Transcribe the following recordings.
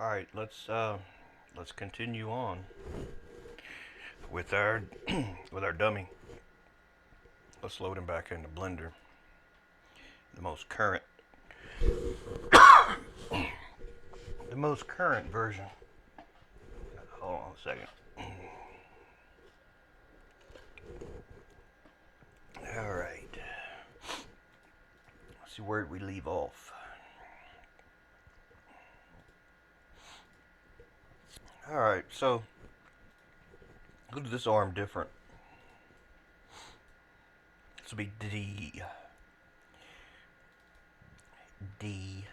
All right, let's continue on with our with our dummy. Let's load him back into Blender. The most current, the most current version. Hold on a second. All right. Let's see where we leave off. All right, so look at this arm different. This will be D. I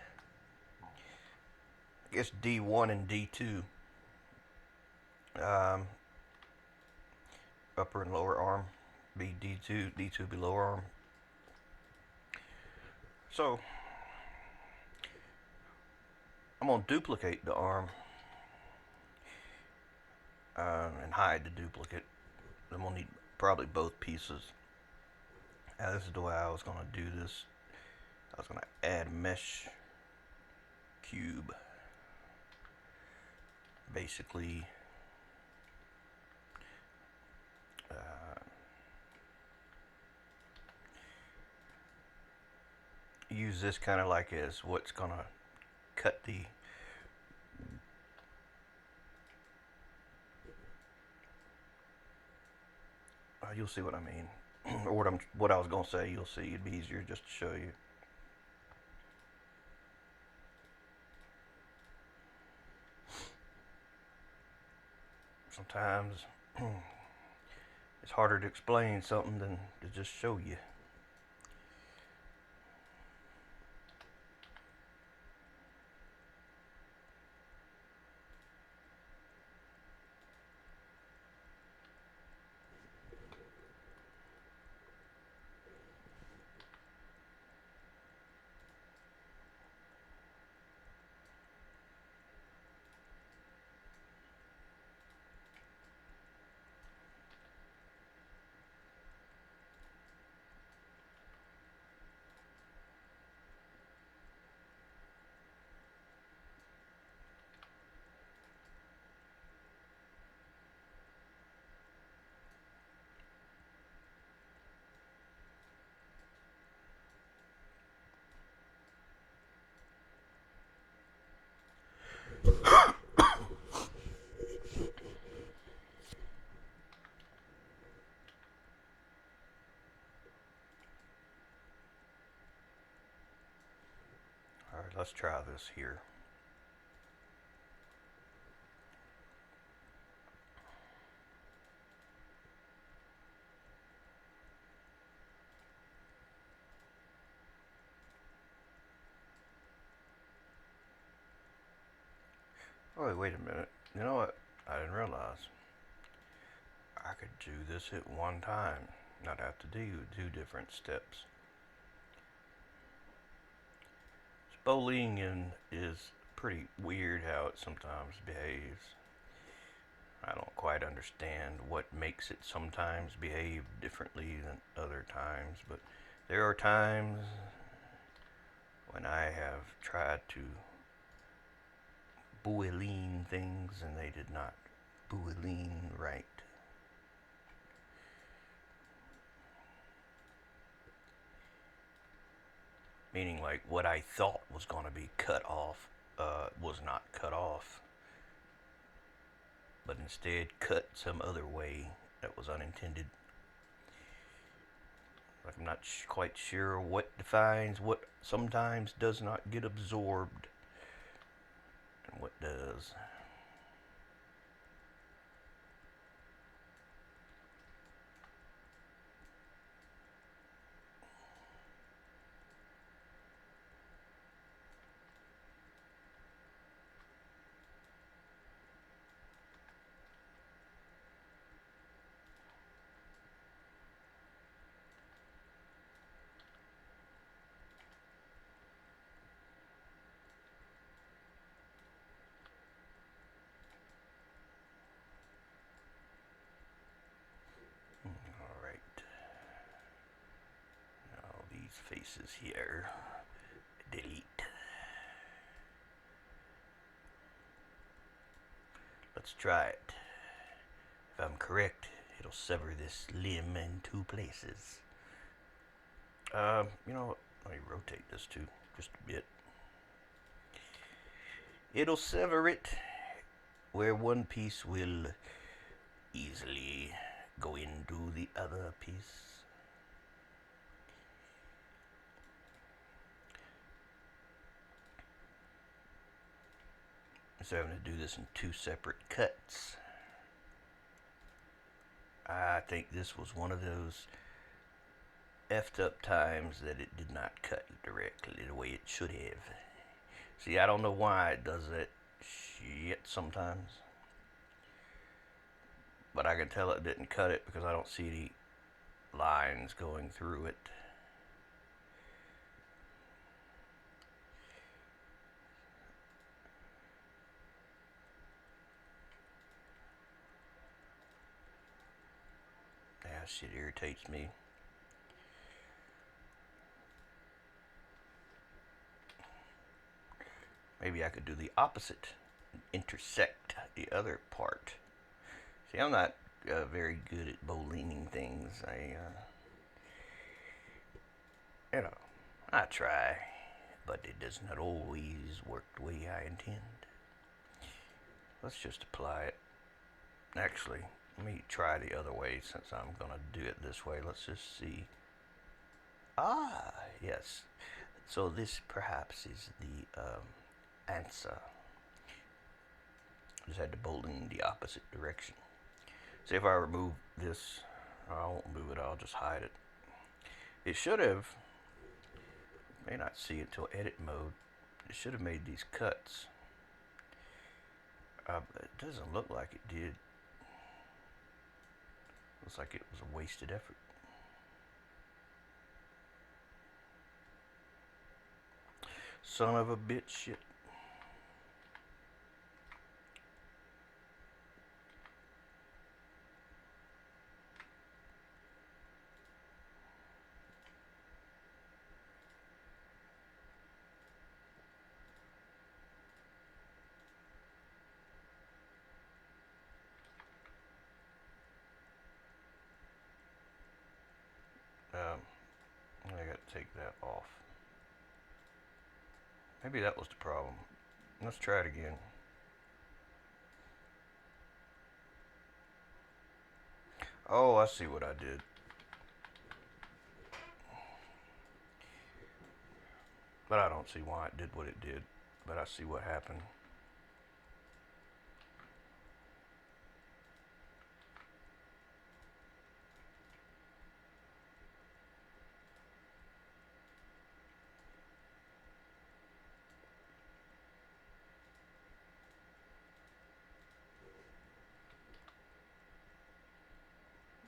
guess D1 and D2. Um, Upper and lower arm be D2. D2 be lower arm. So I'm gonna duplicate the arm and hide the duplicate. I'm gonna need probably both pieces. Now this is the way I was gonna do this. I was gonna add mesh cube. Basically, use this kind of like as what's gonna cut the you'll see what I mean, or what I was gonna say. You'll see. It'd be easier just to show you. Sometimes it's harder to explain something than to just show you. All right, let's try this here. Oh, wait a minute. You know what? I didn't realize I could do this at one time, not have to do two different steps. Bowling is pretty weird how it sometimes behaves. I don't quite understand what makes it sometimes behave differently than other times, but there are times when I have tried to boolean things and they did not boolean right. Meaning like what I thought was going to be cut off was not cut off, but instead cut some other way that was unintended. Like I'm not quite sure what defines what sometimes does not get absorbed and what does. Alright. Now these faces here. Delete. Let's try it. If I'm correct, it'll sever this limb in two places. You know what? Let me rotate this too, just a bit. It'll sever it where one piece will easily go into the other piece. So I'm going to do this in two separate cuts. I think this was one of those effed up times that it did not cut directly the way it should have. See, I don't know why it does that shit sometimes. But I can tell it didn't cut it because I don't see any lines going through it. Yeah, shit irritates me. Maybe I could do the opposite. Intersect the other part. See, I'm not very good at bowleaning things. I try, but it does not always work the way I intend. Let's just apply it. Actually, let me try the other way since I'm going to do it this way. Let's just see. Ah, yes. So this perhaps is the answer. Just had to bolt in the opposite direction. See, if I remove this, I won't move it, I'll just hide it. It should have, may not see it till edit mode, it should have made these cuts. It doesn't look like it did. Looks like it was a wasted effort. Son of a bitch shit. I gotta take that off. Maybe that was the problem. Let's try it again. Oh, I see what I did. But I don't see why it did what it did. But I see what happened.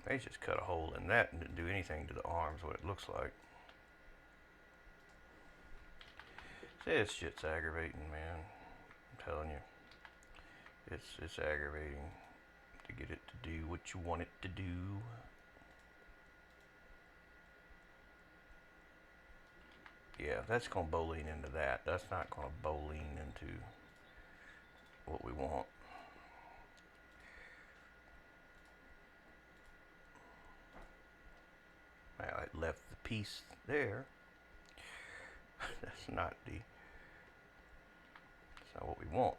They just cut a hole in that and didn't do anything to the arms, what it looks like. See, this shit's aggravating, man. I'm telling you. It's aggravating to get it to do what you want it to do. Yeah, that's going to bowline into that. That's not going to bowline into what we want. Now, it left the piece there. That's not what we want.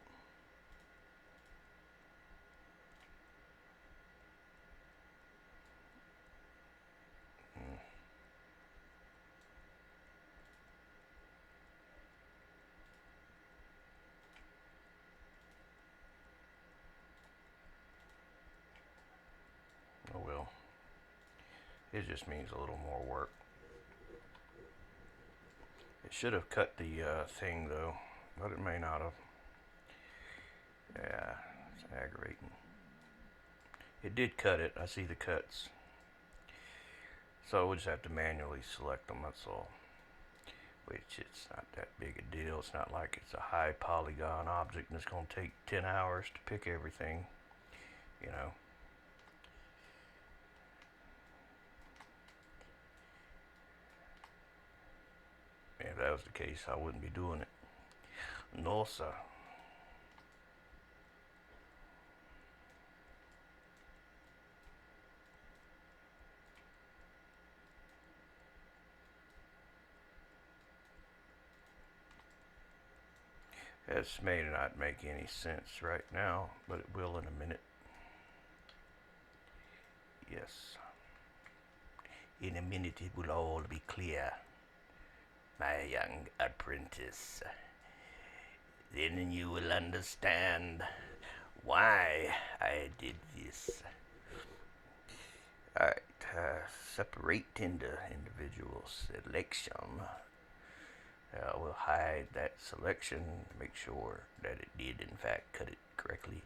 Oh well. It just means a little more work. It should have cut the thing though, but it may not have. Yeah, it's aggravating. It did cut it. I see the cuts. So we'll just have to manually select them, that's all. Which it's not that big a deal. It's not like it's a high polygon object and it's going to take 10 hours to pick everything, you know. If that was the case, I wouldn't be doing it. No, sir. This may not make any sense right now, but it will in a minute. Yes. In a minute it will all be clear, my young apprentice. Then you will understand why I did this. Alright, separate into individual selection. We'll hide that selection to make sure that it did in fact cut it correctly.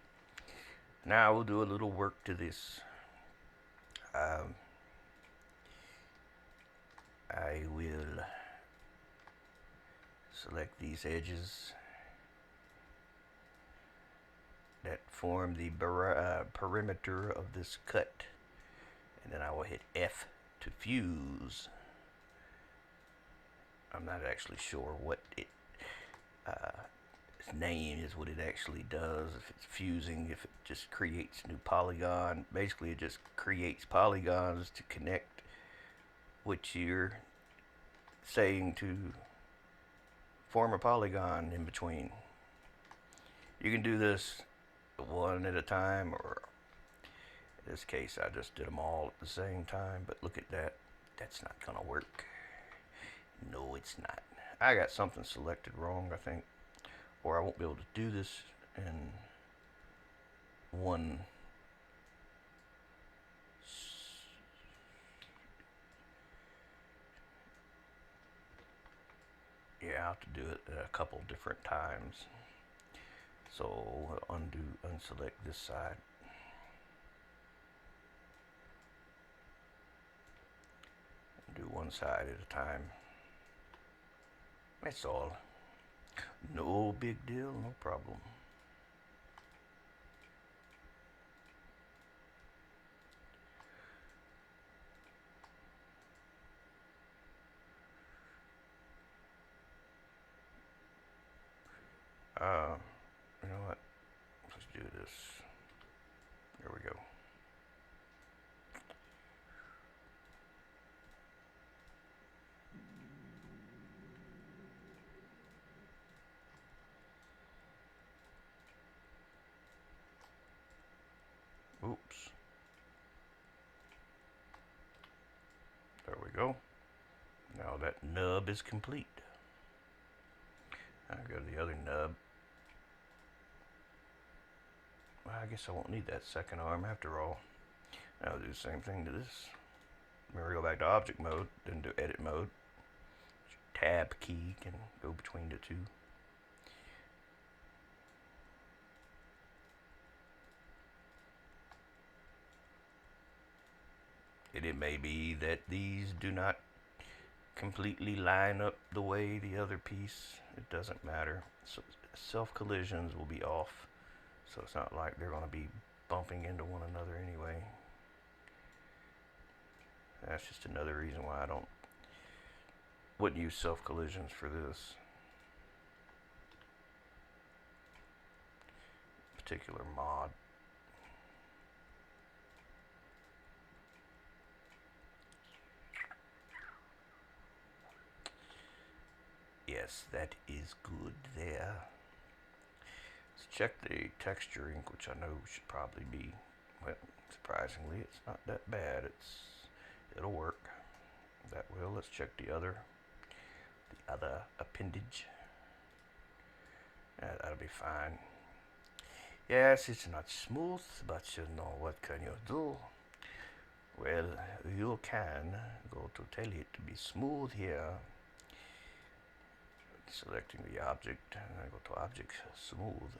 Now we'll do a little work to this. I will select these edges that form the perimeter of this cut, and then I will hit F to fuse. I'm not actually sure what its name is, what it actually does, if it's fusing, if it just creates new polygon. Basically it just creates polygons to connect what you're saying to form a polygon in between. You can do this one at a time, or in this case I just did them all at the same time, but look at that. That's not gonna work. No, it's not. I got something selected wrong, I think, or I won't be able to do this in one. Yeah, I have to do it a couple different times. So we'll unselect this side. Do one side at a time. That's all. No big deal, no problem. You know what? Let's do this. There we go. Oops. There we go. Now that nub is complete. I'll go to the other nub. Well, I guess I won't need that second arm after all. I'll do the same thing to this. Remember, go back to object mode, then do edit mode. Tab key can go between the two. And it may be that these do not completely line up the way the other piece. It doesn't matter. So self collisions will be off, so it's not like they're going to be bumping into one another anyway. That's just another reason why I wouldn't use self collisions for this particular mod. Yes, that is good there. Let's check the texturing, which I know should probably be, well, surprisingly, it's not that bad. It'll work. That will. Let's check the other appendage. That'll be fine. Yes, it's not smooth, but you know, what can you do? Well, you can go to tell it to be smooth here. Selecting the object, and I go to object smooth,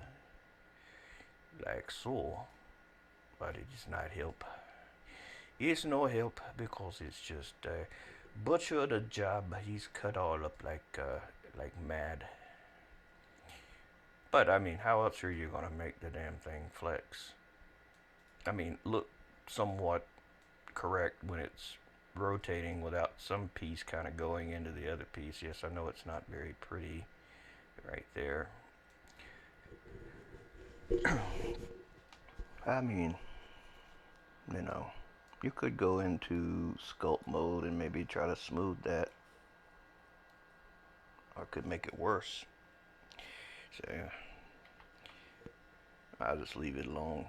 like so, but it does not help. It's no help because it's just butchered a job. He's cut all up like mad. But I mean, how else are you gonna make the damn thing flex? I mean, look somewhat correct when it's rotating without some piece kind of going into the other piece. Yes, I know it's not very pretty right there. I mean, you know, you could go into sculpt mode and maybe try to smooth that, or could make it worse. So yeah, I'll just leave it alone.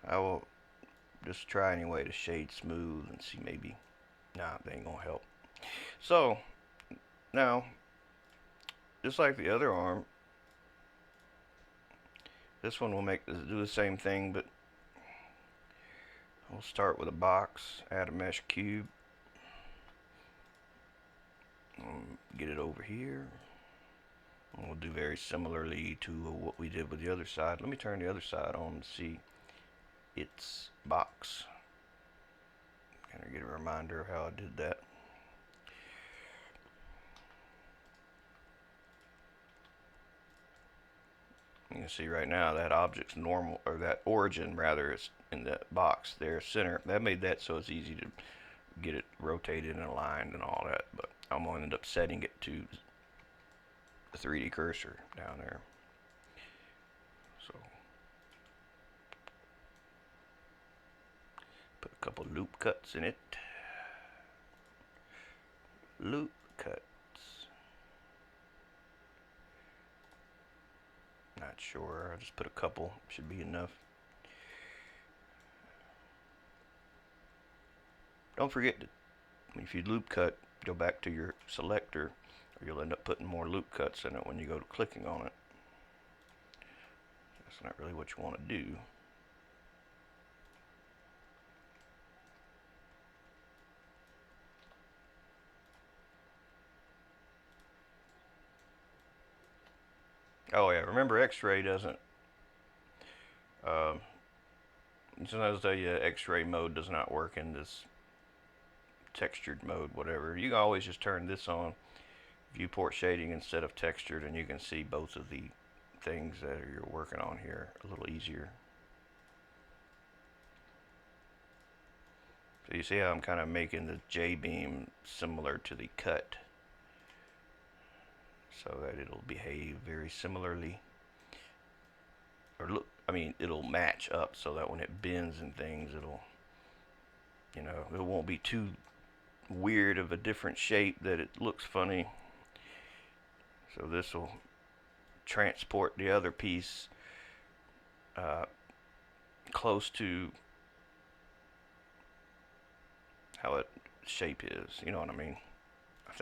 I will just try anyway to shade smooth and see maybe. Nah, they ain't gonna help. So now, just like the other arm, this one will do the same thing, but we'll start with a box, add a mesh cube, get it over here. And we'll do very similarly to what we did with the other side. Let me turn the other side on to see its box. Kind of get a reminder of how I did that. You can see right now that object's normal, or that origin rather, is in that box there, center. That made that so it's easy to get it rotated and aligned and all that. But I'm going to end up setting it to the 3D cursor down there. So put a couple loop cuts in it. Loop cuts. Not sure. I'll just put a couple. Should be enough. Don't forget to, if you loop cut, go back to your selector, or you'll end up putting more loop cuts in it when you go to clicking on it. That's not really what you want to do. Oh yeah, remember X-ray doesn't. Sometimes tell you X-ray mode does not work in this textured mode, whatever. You can always just turn this on, viewport shading instead of textured, and you can see both of the things that you're working on here a little easier. So you see how I'm kind of making the J-beam similar to the cut, so that it'll behave very similarly, or look, I mean, it'll match up so that when it bends and things, it'll, you know, it won't be too weird of a different shape that it looks funny. So this will transport the other piece close to how it shape is. You know what I mean? I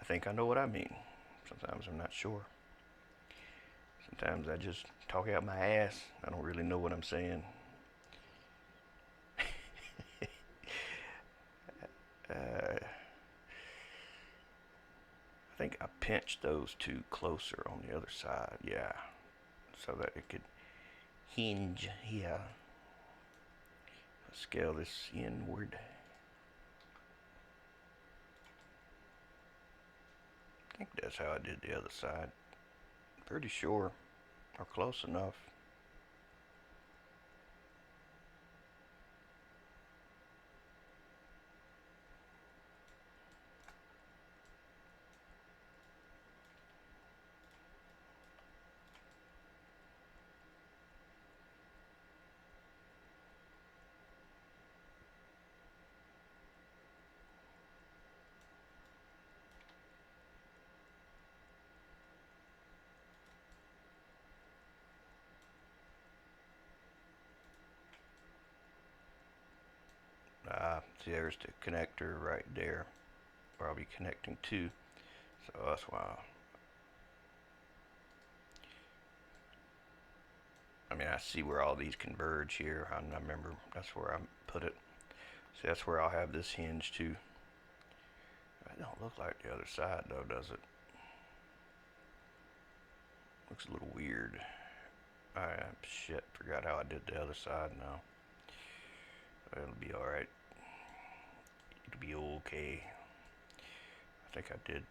think I know what I mean. Sometimes I'm not sure. Sometimes I just talk out my ass. I don't really know what I'm saying. I think I pinched those two closer on the other side, yeah, so that it could hinge here. Scale this inward. I think that's how I did the other side. Pretty sure, or close enough. See, there's the connector right there, where I'll be connecting to. So that's why. I mean, I see where all these converge here. I remember that's where I put it. See, that's where I'll have this hinge too. It don't look like the other side though, does it? Looks a little weird. Shit, forgot how I did the other side now. It'll be alright. It'll be okay. I think I did.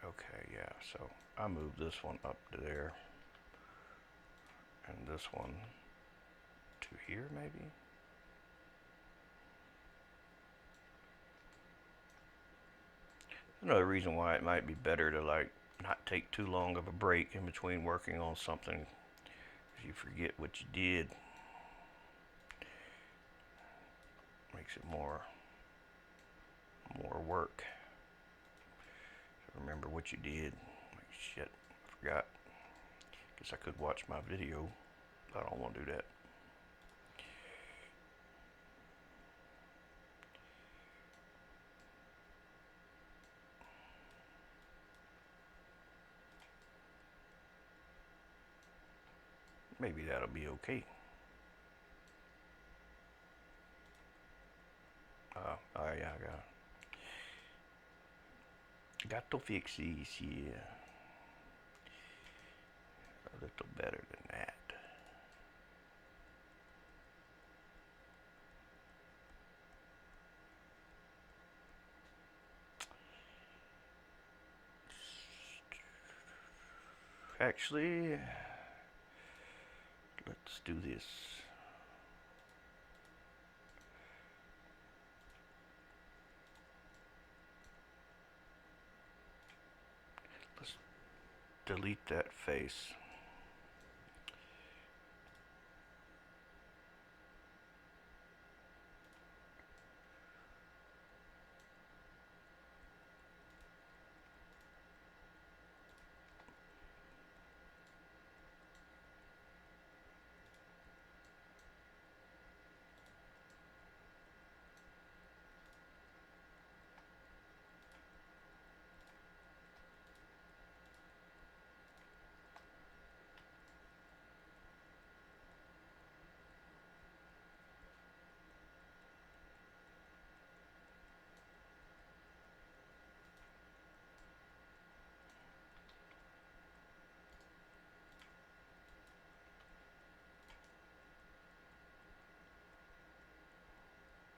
Okay, yeah, so I moved this one up to there. And this one to here, maybe? Another reason why it might be better to, like, not take too long of a break in between working on something. If you forget what you did, makes it more more work. So remember what you did. Like, shit, I forgot. Guess I could watch my video, but I don't want to do that. Maybe that'll be okay. Oh yeah, got to fix these here. A little better than that. Actually, let's do this. Let's delete that face.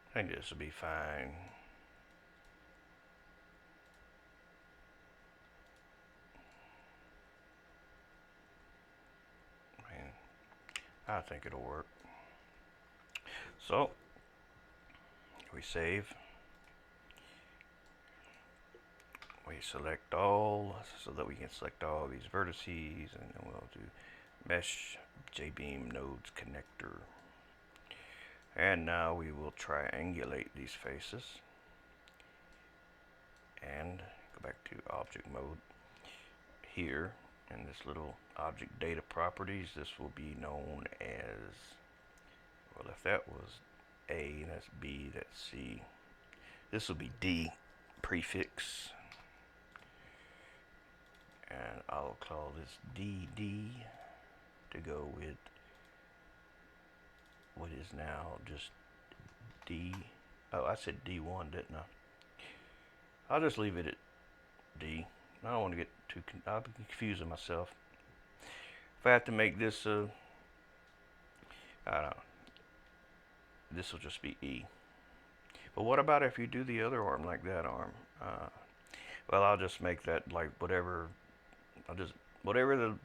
I think this will be fine. Man, I think it'll work. So, we save. We select all so that we can select all these vertices, and then we'll do mesh jbeam nodes connector. And now we will triangulate these faces and go back to object mode. Here in this little object data properties, this will be known as, well, if that was A, that's B, that's C. This will be D prefix, and I'll call this DD to go with what is now just D. Oh, I said D1, didn't I? I'll just leave it at D. I don't want to get too, I'll be confusing myself. If I have to make this, I don't know, this will just be E. But what about if you do the other arm like that arm? Well, I'll just make that like whatever, whatever the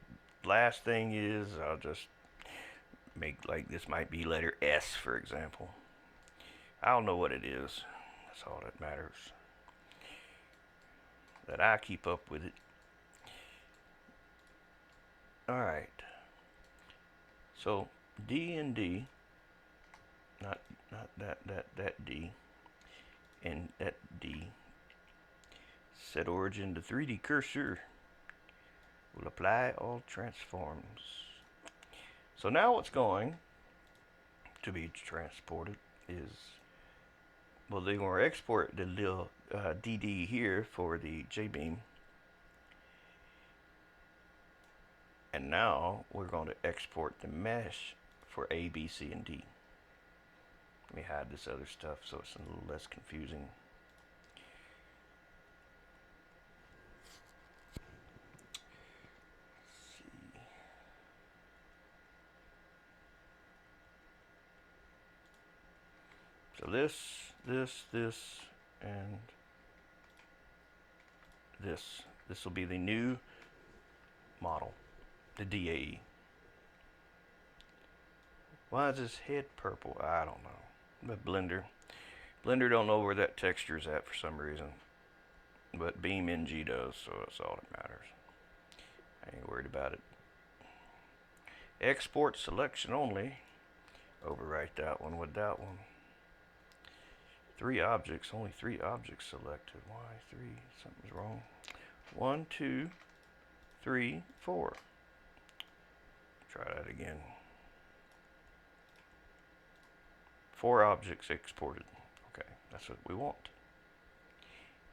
last thing is, I'll just make like this might be letter S, for example. I don't know what it is. That's all that matters. That I keep up with it. Alright. So D and D, not that D, and that D. Set origin to 3D cursor. Will apply all transforms. So now what's going to be transported is, well, they're going to export the little DD here for the jbeam. And now we're going to export the mesh for A, B, C, and D. Let me hide this other stuff so it's a little less confusing. So this, and this. This will be the new model, the DAE. Why is this head purple? I don't know. But Blender don't know where that texture is at for some reason. But BeamNG does, so that's all that matters. I ain't worried about it. Export selection only. Overwrite that one with that one. 3 objects, only 3 objects selected. Why 3? Something's wrong. 1, 2, 3, 4. Try that again. 4 objects exported. Okay, that's what we want.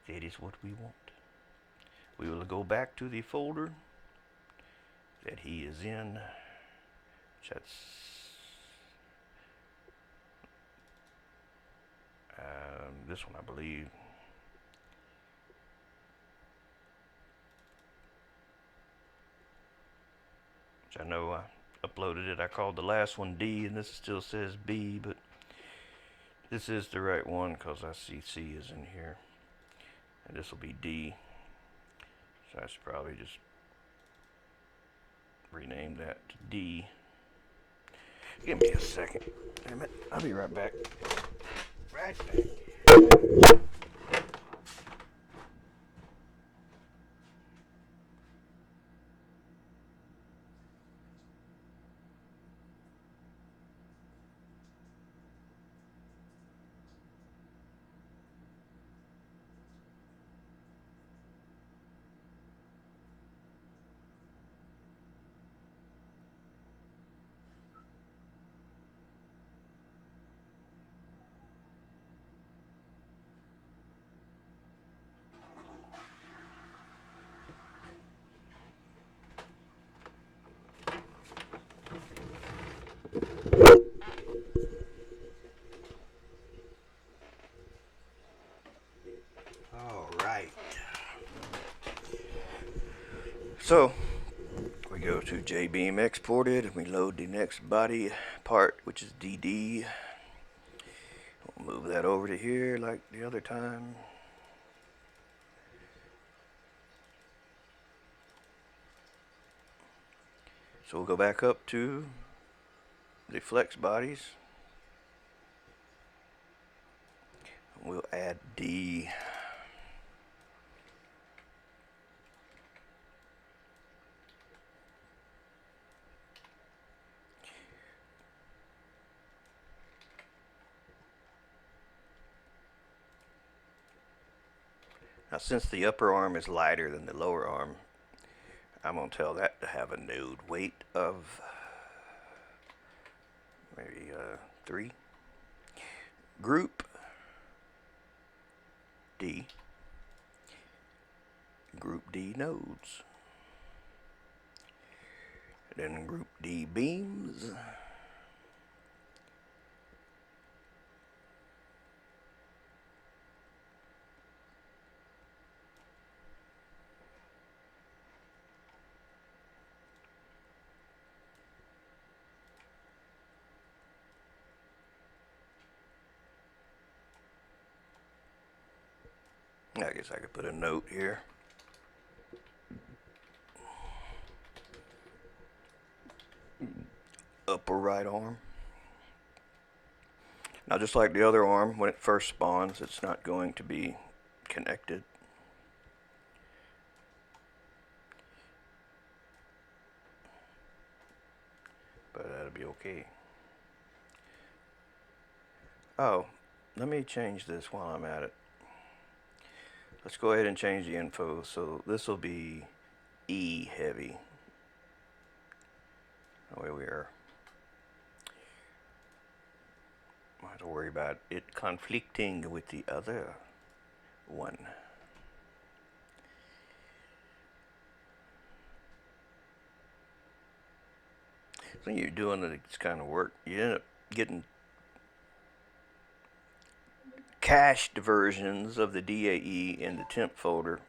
That is what we want. We will go back to the folder that he is in. That's this one, I believe. Which I know I uploaded it. I called the last one D, and this still says B, but this is the right one because I see C is in here. And this will be D. So I should probably just rename that to D. Give me a second. Damn it. I'll be right back. Right back. All right. So we go to jbeam exported and we load the next body part, which is DD. We'll move that over to here like the other time. So we'll go back up to the flex bodies. We'll add D. Now, since the upper arm is lighter than the lower arm, I'm going to tell that to have a node weight of maybe 3. Group D. Group D nodes. Then group D beams. I guess I could put a note here. Upper right arm. Now, just like the other arm, when it first spawns, it's not going to be connected. But that'll be okay. Oh, let me change this while I'm at it. Let's go ahead and change the info. So this will be E heavy. Away we are. Don't have to worry about it conflicting with the other one. When you're doing this kind of work, you end up getting cached versions of the DAE in the temp folder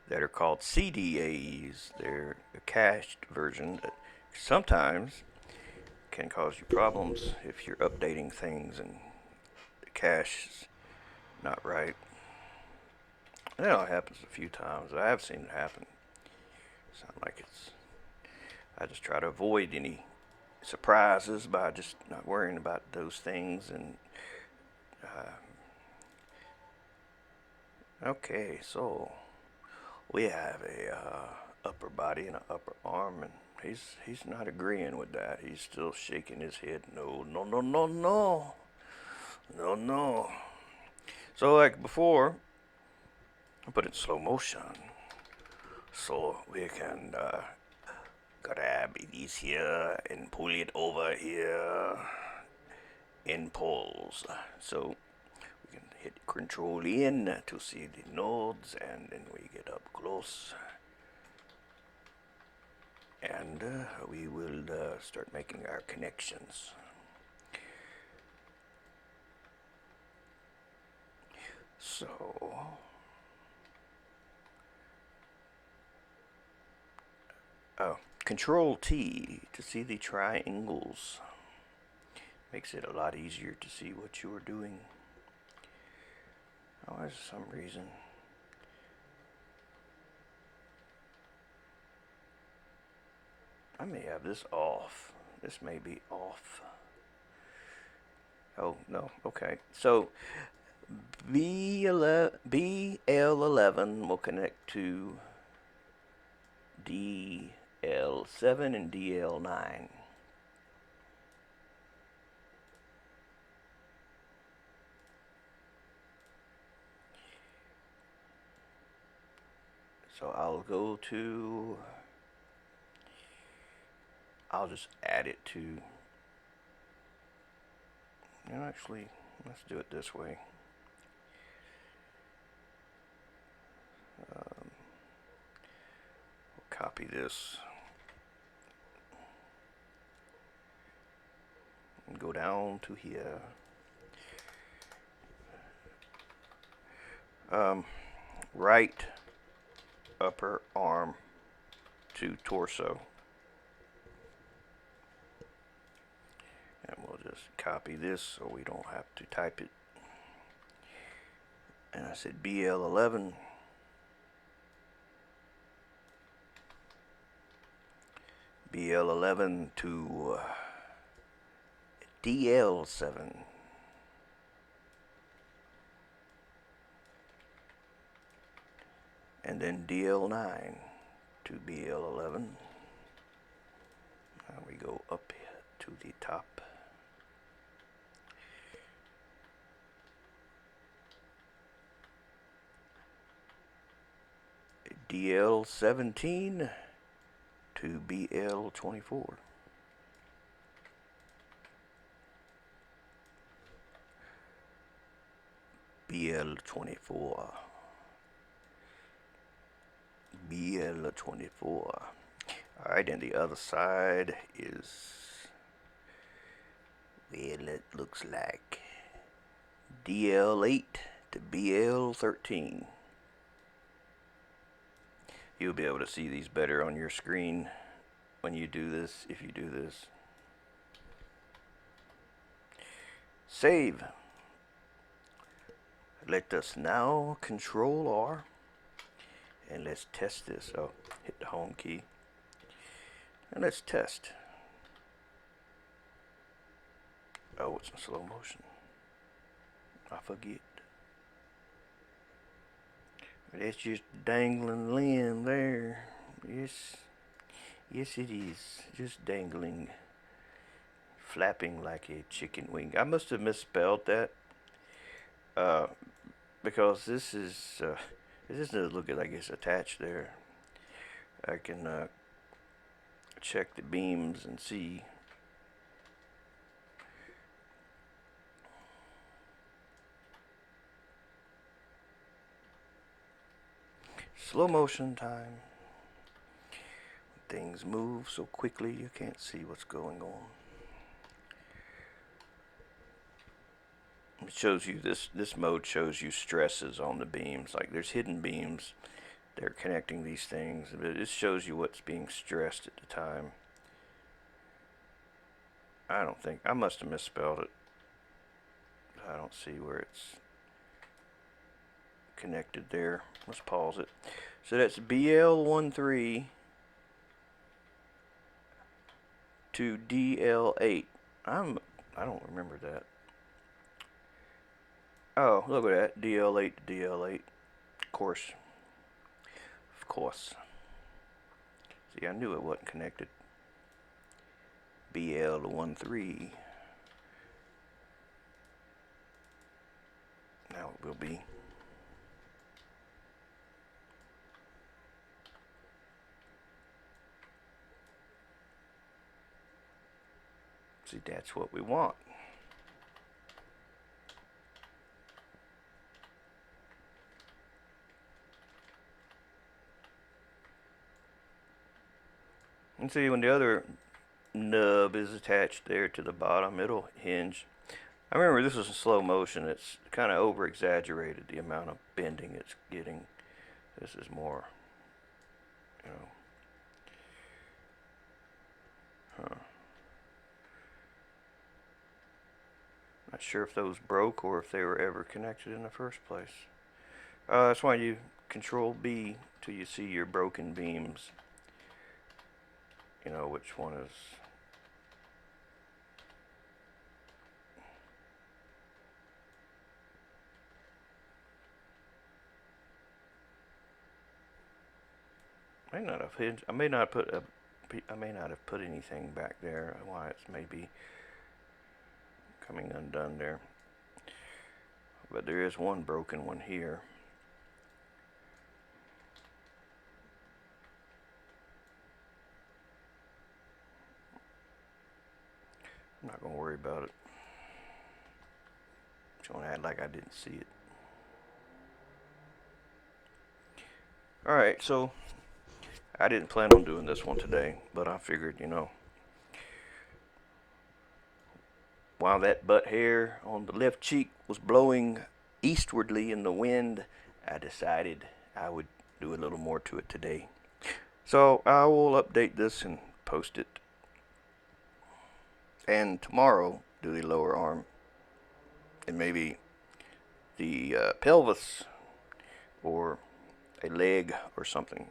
that are called CDAEs. They're a cached version that sometimes can cause you problems if you're updating things and the cache is not right. And that happens a few times. I have seen it happen. Sound like it's. I just try to avoid any surprises by just not worrying about those things. And okay, so we have a upper body and an upper arm, and he's not agreeing with that. He's still shaking his head. No, no, no, no, no, no, no. So like before, I put it in slow motion. So we can grab these here and pull it over here in pulls. So we can hit control in to see the nodes, and then we get up close. And we will start making our connections. So Control T to see the triangles. Makes it a lot easier to see what you are doing. Oh, there's some reason. I may have this off. This may be off. Oh, no. Okay. So BL11 will connect to DL7 and DL9. So I'll just add it to, actually, let's do it this way. We'll copy this and go down to here. Right upper arm to torso. And we'll just copy this so we don't have to type it. And I said BL11. BL11 to DL7. And then DL9 to BL11. Now we go up to the top. DL17 to BL24. BL24. BL24. Alright, and the other side is, well, it looks like DL8 to BL13. You'll be able to see these better on your screen when you do this, if you do this. Save. Let us now Control R, and let's test this. Oh, hit the home key. And let's test. Oh, it's in slow motion. I forget. That's just dangling limb there. Yes, yes it is. Just dangling, flapping like a chicken wing. I must have misspelled that. Because this doesn't look like it's attached there. I can check the beams and see. Slow motion time. Things move so quickly you can't see what's going on. It shows you this mode shows you stresses on the beams. Like there's hidden beams. They're connecting these things, but it shows you what's being stressed at the time. I must have misspelled it. I don't see where it's connected there. Let's pause it. So that's BL13 to DL8. I don't remember that. Oh, look at that. DL8 to DL8. Of course. Of course. See, I knew it wasn't connected. BL13. Now it will be. See, that's what we want. And see, when the other nub is attached there to the bottom, it'll hinge. I remember this was in slow motion. It's kind of over exaggerated, the amount of bending it's getting. This is more, you know. Not sure if those broke or if they were ever connected in the first place. That's why you Control B till you see your broken beams. You know which one is. I may not have hinged. I may not have put anything back there. Why it's maybe coming undone there. But there is one broken one here. I'm not gonna worry about it. Just gonna act like I didn't see it. Alright, so I didn't plan on doing this one today, but I figured, you know, while that butt hair on the left cheek was blowing eastwardly in the wind, I decided I would do a little more to it today. So I will update this and post it. And tomorrow, do the lower arm. And maybe the pelvis or a leg or something.